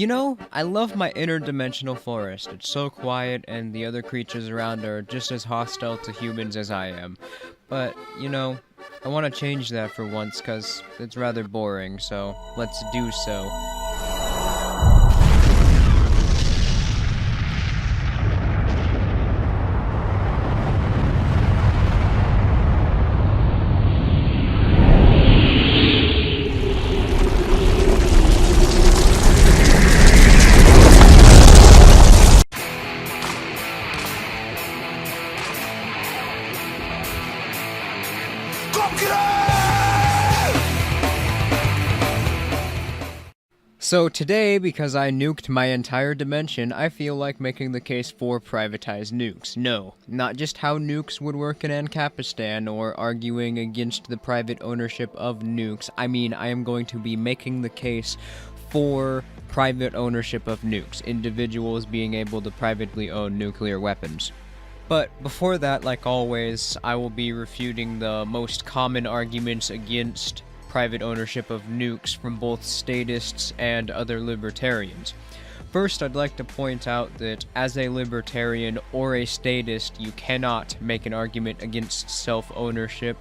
You know, I love my interdimensional forest. It's so quiet, and the other creatures around are just as hostile to humans as I am. But, I want to change that for once, because it's rather boring, so let's do so. So today, because I nuked my entire dimension, I feel like making the case for privatized nukes. No, not just how nukes would work in Ancapistan or arguing against the private ownership of nukes. I mean, I am going to be making the case for private ownership of nukes, individuals being able to privately own nuclear weapons. But before that, like always, I will be refuting the most common arguments against private ownership of nukes from both statists and other libertarians. First, I'd like to point out that as a libertarian or a statist, you cannot make an argument against self-ownership,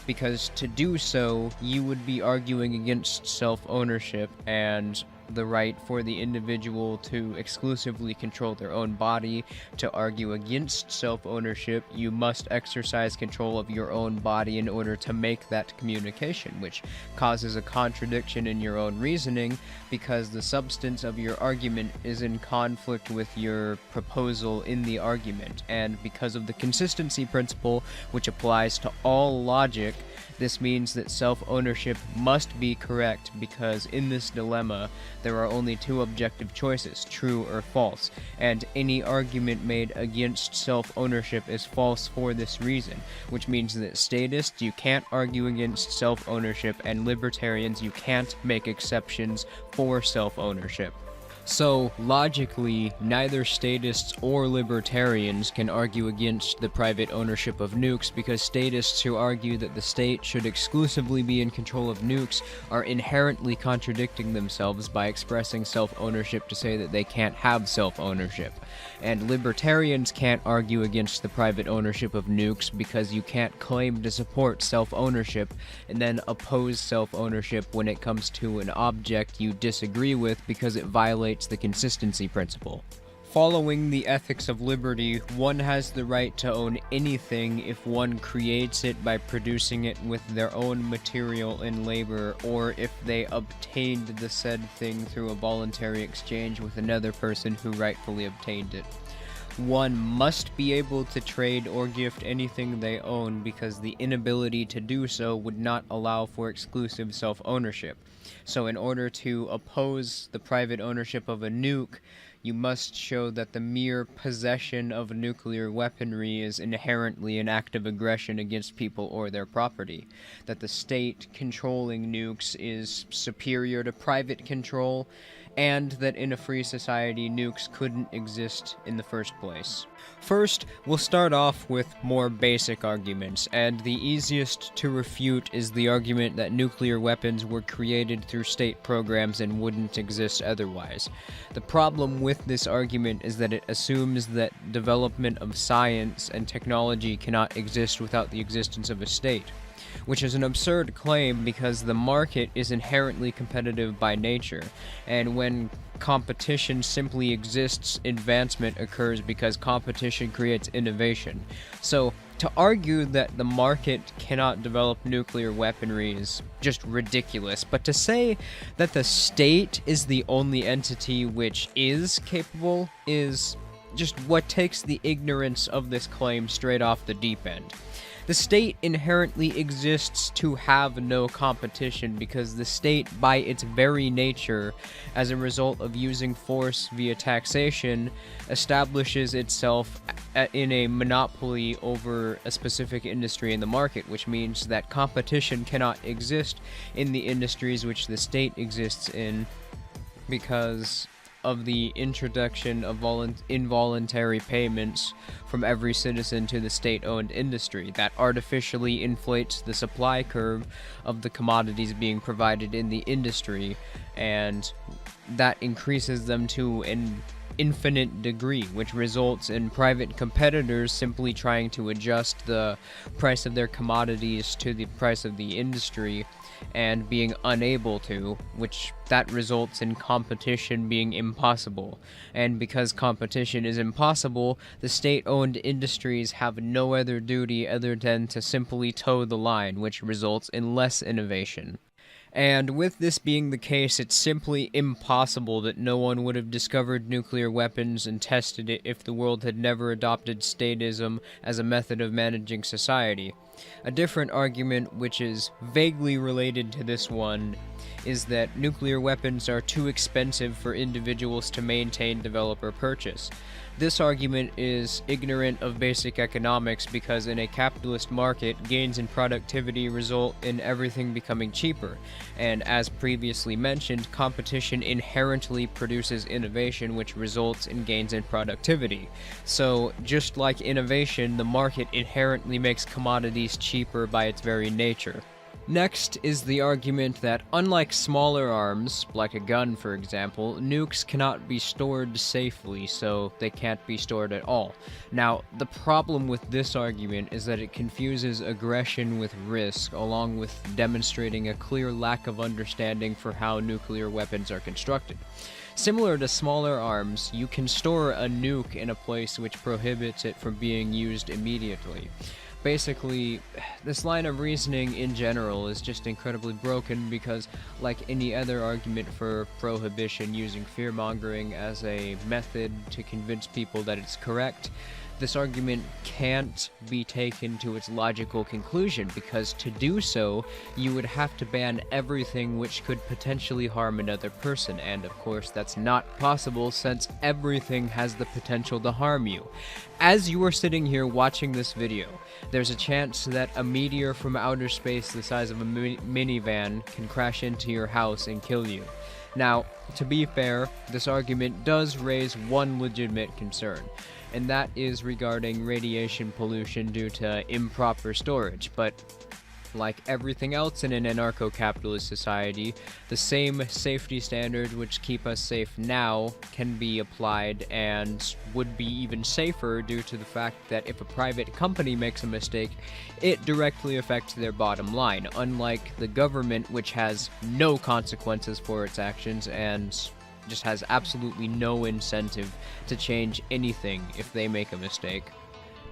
because to do so, you would be arguing against self-ownership and the right for the individual to exclusively control their own body. To argue against self-ownership, you must exercise control of your own body in order to make that communication, which causes a contradiction in your own reasoning, because the substance of your argument is in conflict with your proposal in the argument. And because of the consistency principle, which applies to all logic, this means that self-ownership must be correct, because in this dilemma, there are only two objective choices, true or false, and any argument made against self-ownership is false for this reason, which means that statists, you can't argue against self-ownership, and libertarians, you can't make exceptions for self-ownership. So, logically, neither statists or libertarians can argue against the private ownership of nukes, because statists who argue that the state should exclusively be in control of nukes are inherently contradicting themselves by expressing self-ownership to say that they can't have self-ownership. And libertarians can't argue against the private ownership of nukes because you can't claim to support self-ownership and then oppose self-ownership when it comes to an object you disagree with, because it violates the consistency principle. Following the ethics of liberty, one has the right to own anything if one creates it by producing it with their own material and labor, or if they obtained the said thing through a voluntary exchange with another person who rightfully obtained it. One must be able to trade or gift anything they own, because the inability to do so would not allow for exclusive self-ownership. So in order to oppose the private ownership of a nuke, you must show that the mere possession of nuclear weaponry is inherently an act of aggression against people or their property, that the state controlling nukes is superior to private control, and that in a free society, nukes couldn't exist in the first place. First, we'll start off with more basic arguments, and the easiest to refute is the argument that nuclear weapons were created through state programs and wouldn't exist otherwise. The problem with this argument is that it assumes that development of science and technology cannot exist without the existence of a state, which is an absurd claim because the market is inherently competitive by nature, and when competition simply exists, advancement occurs because competition creates innovation. So, to argue that the market cannot develop nuclear weaponry is just ridiculous, but to say that the state is the only entity which is capable is just what takes the ignorance of this claim straight off the deep end. The state inherently exists to have no competition, because the state, by its very nature, as a result of using force via taxation, establishes itself in a monopoly over a specific industry in the market, which means that competition cannot exist in the industries which the state exists in, because of the introduction of involuntary payments from every citizen to the state-owned industry that artificially inflates the supply curve of the commodities being provided in the industry, and that increases them to an infinite degree, which results in private competitors simply trying to adjust the price of their commodities to the price of the industry and being unable to, which that results in competition being impossible. And because competition is impossible, the state-owned industries have no other duty other than to simply toe the line, which results in less innovation. And with this being the case, it's simply impossible that no one would have discovered nuclear weapons and tested it if the world had never adopted statism as a method of managing society. A different argument, which is vaguely related to this one, is that nuclear weapons are too expensive for individuals to maintain, develop, or purchase. This argument is ignorant of basic economics because in a capitalist market, gains in productivity result in everything becoming cheaper, and as previously mentioned, competition inherently produces innovation which results in gains in productivity. So, just like innovation, the market inherently makes commodities cheaper by its very nature. Next is the argument that, unlike smaller arms, like a gun for example, nukes cannot be stored safely, so they can't be stored at all. Now, the problem with this argument is that it confuses aggression with risk, along with demonstrating a clear lack of understanding for how nuclear weapons are constructed. Similar to smaller arms, you can store a nuke in a place which prohibits it from being used immediately. Basically, this line of reasoning in general is just incredibly broken because, like any other argument for prohibition using fear-mongering as a method to convince people that it's correct, this argument can't be taken to its logical conclusion, because to do so, you would have to ban everything which could potentially harm another person, and of course that's not possible since everything has the potential to harm you. As you are sitting here watching this video, there's a chance that a meteor from outer space the size of a minivan can crash into your house and kill you. Now, to be fair, this argument does raise one legitimate concern, and that is regarding radiation pollution due to improper storage, but like everything else in an anarcho-capitalist society, the same safety standards which keep us safe now can be applied and would be even safer due to the fact that if a private company makes a mistake, it directly affects their bottom line, unlike the government, which has no consequences for its actions and just has absolutely no incentive to change anything if they make a mistake.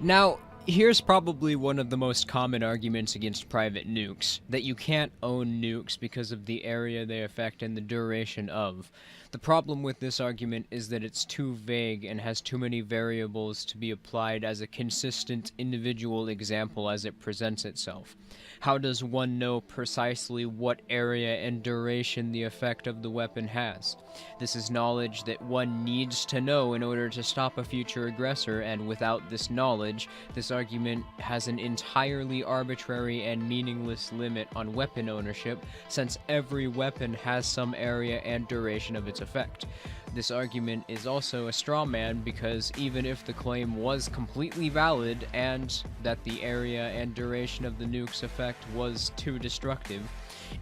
Now, here's probably one of the most common arguments against private nukes, that you can't own nukes because of the area they affect and the duration of. The problem with this argument is that it's too vague and has too many variables to be applied as a consistent individual example as it presents itself. How does one know precisely what area and duration the effect of the weapon has? This is knowledge that one needs to know in order to stop a future aggressor, and without this knowledge, this argument has an entirely arbitrary and meaningless limit on weapon ownership, since every weapon has some area and duration of its effect. This argument is also a straw man because even if the claim was completely valid and that the area and duration of the nuke's effect was too destructive,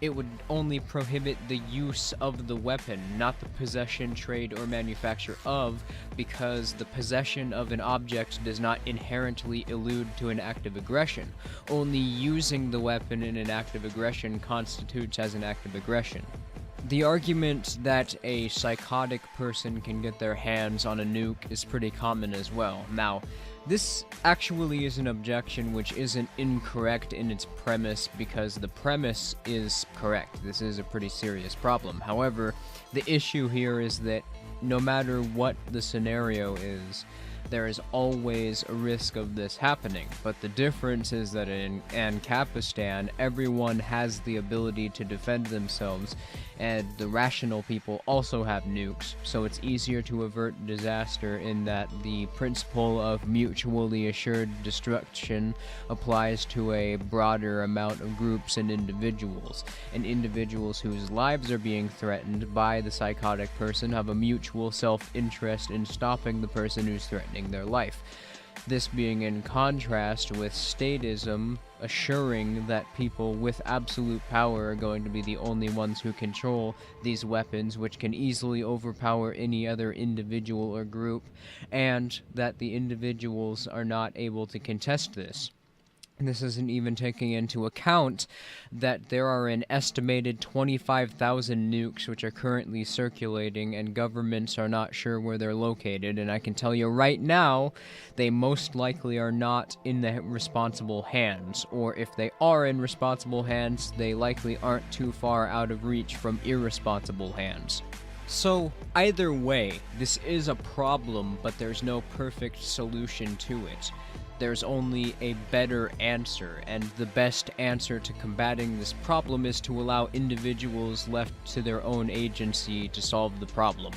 it would only prohibit the use of the weapon, not the possession, trade, or manufacture of, because the possession of an object does not inherently allude to an act of aggression. Only using the weapon in an act of aggression constitutes as an act of aggression. The argument that a psychotic person can get their hands on a nuke is pretty common as well. Now, this actually is an objection which isn't incorrect in its premise, because the premise is correct. This is a pretty serious problem. However, the issue here is that no matter what the scenario is, there is always a risk of this happening, but the difference is that in Ancapistan, everyone has the ability to defend themselves, and the rational people also have nukes, so it's easier to avert disaster in that the principle of mutually assured destruction applies to a broader amount of groups and individuals whose lives are being threatened by the psychotic person have a mutual self-interest in stopping the person who's threatening their life. This being in contrast with statism, assuring that people with absolute power are going to be the only ones who control these weapons, which can easily overpower any other individual or group, and that the individuals are not able to contest this. This isn't even taking into account that there are an estimated 25,000 nukes which are currently circulating, and governments are not sure where they're located, and I can tell you right now, they most likely are not in the responsible hands, or if they are in responsible hands, they likely aren't too far out of reach from irresponsible hands. So, either way, this is a problem, but there's no perfect solution to it. There's only a better answer, and the best answer to combating this problem is to allow individuals left to their own agency to solve the problem.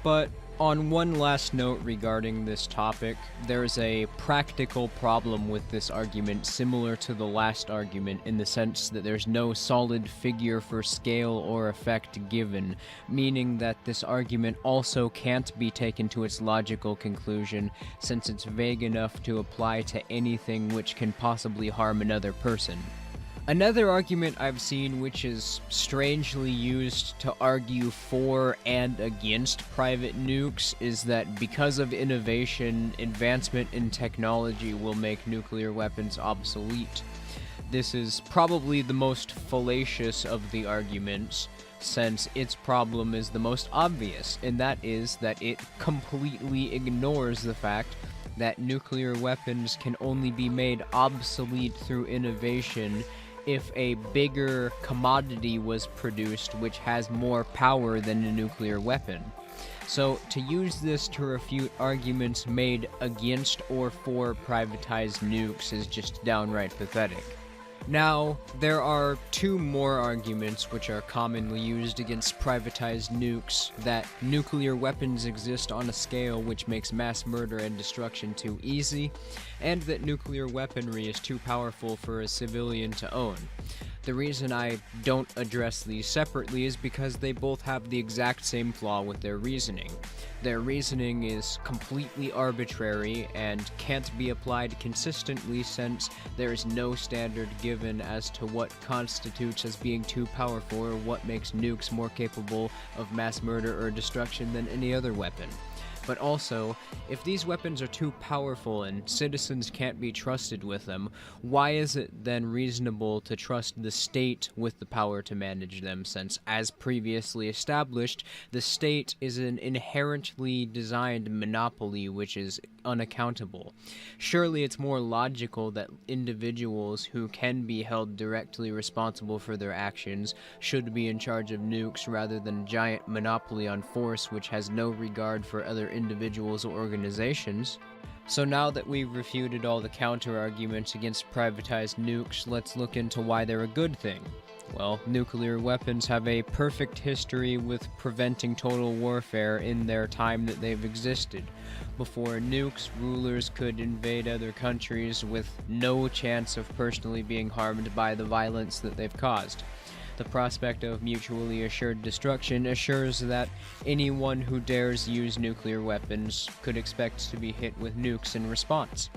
But on one last note regarding this topic, there's a practical problem with this argument similar to the last argument in the sense that there's no solid figure for scale or effect given, meaning that this argument also can't be taken to its logical conclusion since it's vague enough to apply to anything which can possibly harm another person. Another argument I've seen which is strangely used to argue for and against private nukes is that because of innovation, advancement in technology will make nuclear weapons obsolete. This is probably the most fallacious of the arguments, since its problem is the most obvious, and that is that it completely ignores the fact that nuclear weapons can only be made obsolete through innovation if a bigger commodity was produced which has more power than a nuclear weapon. So, to use this to refute arguments made against or for privatized nukes is just downright pathetic. Now, there are two more arguments which are commonly used against privatized nukes: that nuclear weapons exist on a scale which makes mass murder and destruction too easy, and that nuclear weaponry is too powerful for a civilian to own. The reason I don't address these separately is because they both have the exact same flaw with their reasoning. Their reasoning is completely arbitrary and can't be applied consistently since there is no standard given as to what constitutes as being too powerful or what makes nukes more capable of mass murder or destruction than any other weapon. But also, if these weapons are too powerful and citizens can't be trusted with them, why is it then reasonable to trust the state with the power to manage them, since, as previously established, the state is an inherently designed monopoly which is unaccountable? Surely it's more logical that individuals who can be held directly responsible for their actions should be in charge of nukes rather than a giant monopoly on force which has no regard for other individuals or organizations. So now that we've refuted all the counter-arguments against privatized nukes, let's look into why they're a good thing. Well, nuclear weapons have a perfect history with preventing total warfare in their time that they've existed. Before nukes, rulers could invade other countries with no chance of personally being harmed by the violence that they've caused. The prospect of mutually assured destruction assures that anyone who dares use nuclear weapons could expect to be hit with nukes in response.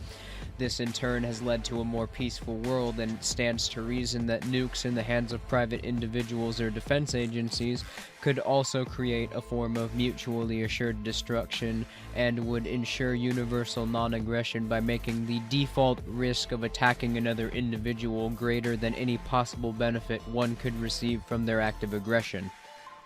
This in turn has led to a more peaceful world, and it stands to reason that nukes in the hands of private individuals or defense agencies could also create a form of mutually assured destruction and would ensure universal non-aggression by making the default risk of attacking another individual greater than any possible benefit one could receive from their act of aggression.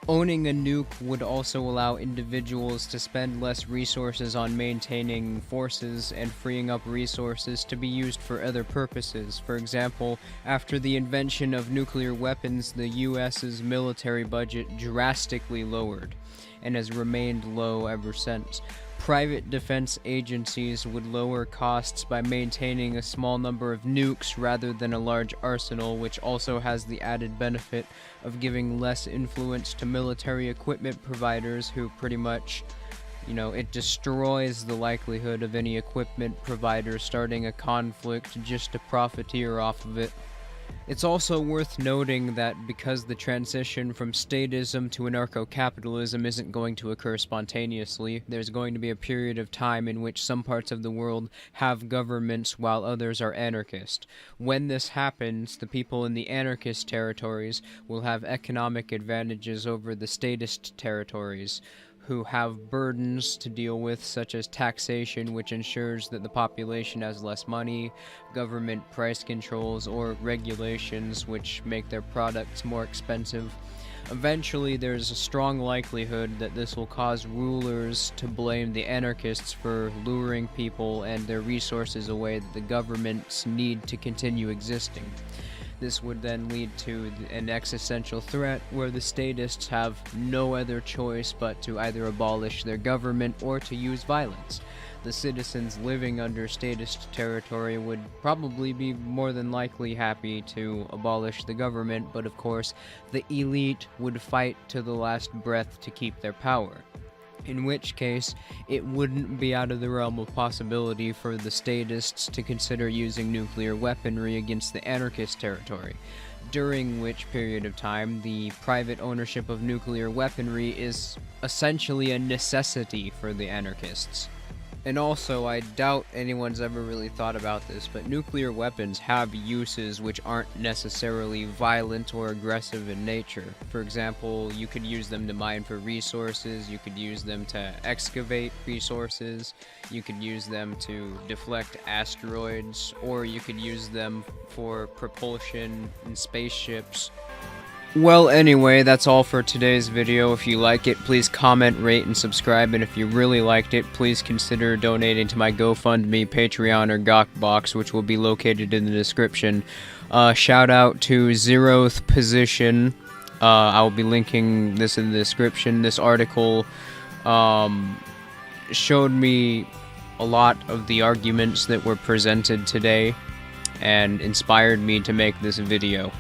Owning a nuke would also allow individuals to spend less resources on maintaining forces and freeing up resources to be used for other purposes. For example, after the invention of nuclear weapons, the US's military budget drastically lowered and has remained low ever since. Private defense agencies would lower costs by maintaining a small number of nukes rather than a large arsenal, which also has the added benefit of giving less influence to military equipment providers who pretty much, it destroys the likelihood of any equipment provider starting a conflict just to profiteer off of it. It's also worth noting that because the transition from statism to anarcho-capitalism isn't going to occur spontaneously, there's going to be a period of time in which some parts of the world have governments while others are anarchist. When this happens, the people in the anarchist territories will have economic advantages over the statist territories, who have burdens to deal with, such as taxation, which ensures that the population has less money, government price controls, or regulations, which make their products more expensive. Eventually, there's a strong likelihood that this will cause rulers to blame the anarchists for luring people and their resources away that the governments need to continue existing. This would then lead to an existential threat where the statists have no other choice but to either abolish their government or to use violence. The citizens living under statist territory would probably be more than likely happy to abolish the government, but of course, the elite would fight to the last breath to keep their power. In which case, it wouldn't be out of the realm of possibility for the statists to consider using nuclear weaponry against the anarchist territory, during which period of time the private ownership of nuclear weaponry is essentially a necessity for the anarchists. And also, I doubt anyone's ever really thought about this, but nuclear weapons have uses which aren't necessarily violent or aggressive in nature. For example, you could use them to mine for resources, you could use them to excavate resources, you could use them to deflect asteroids, or you could use them for propulsion in spaceships. Well, anyway, that's all for today's video. If you like it, please comment, rate, and subscribe, and if you really liked it, please consider donating to my GoFundMe, Patreon, or GawkBox, which will be located in the description. Shout out to Zeroth Position. I will be linking this in the description. This article showed me a lot of the arguments that were presented today and inspired me to make this video.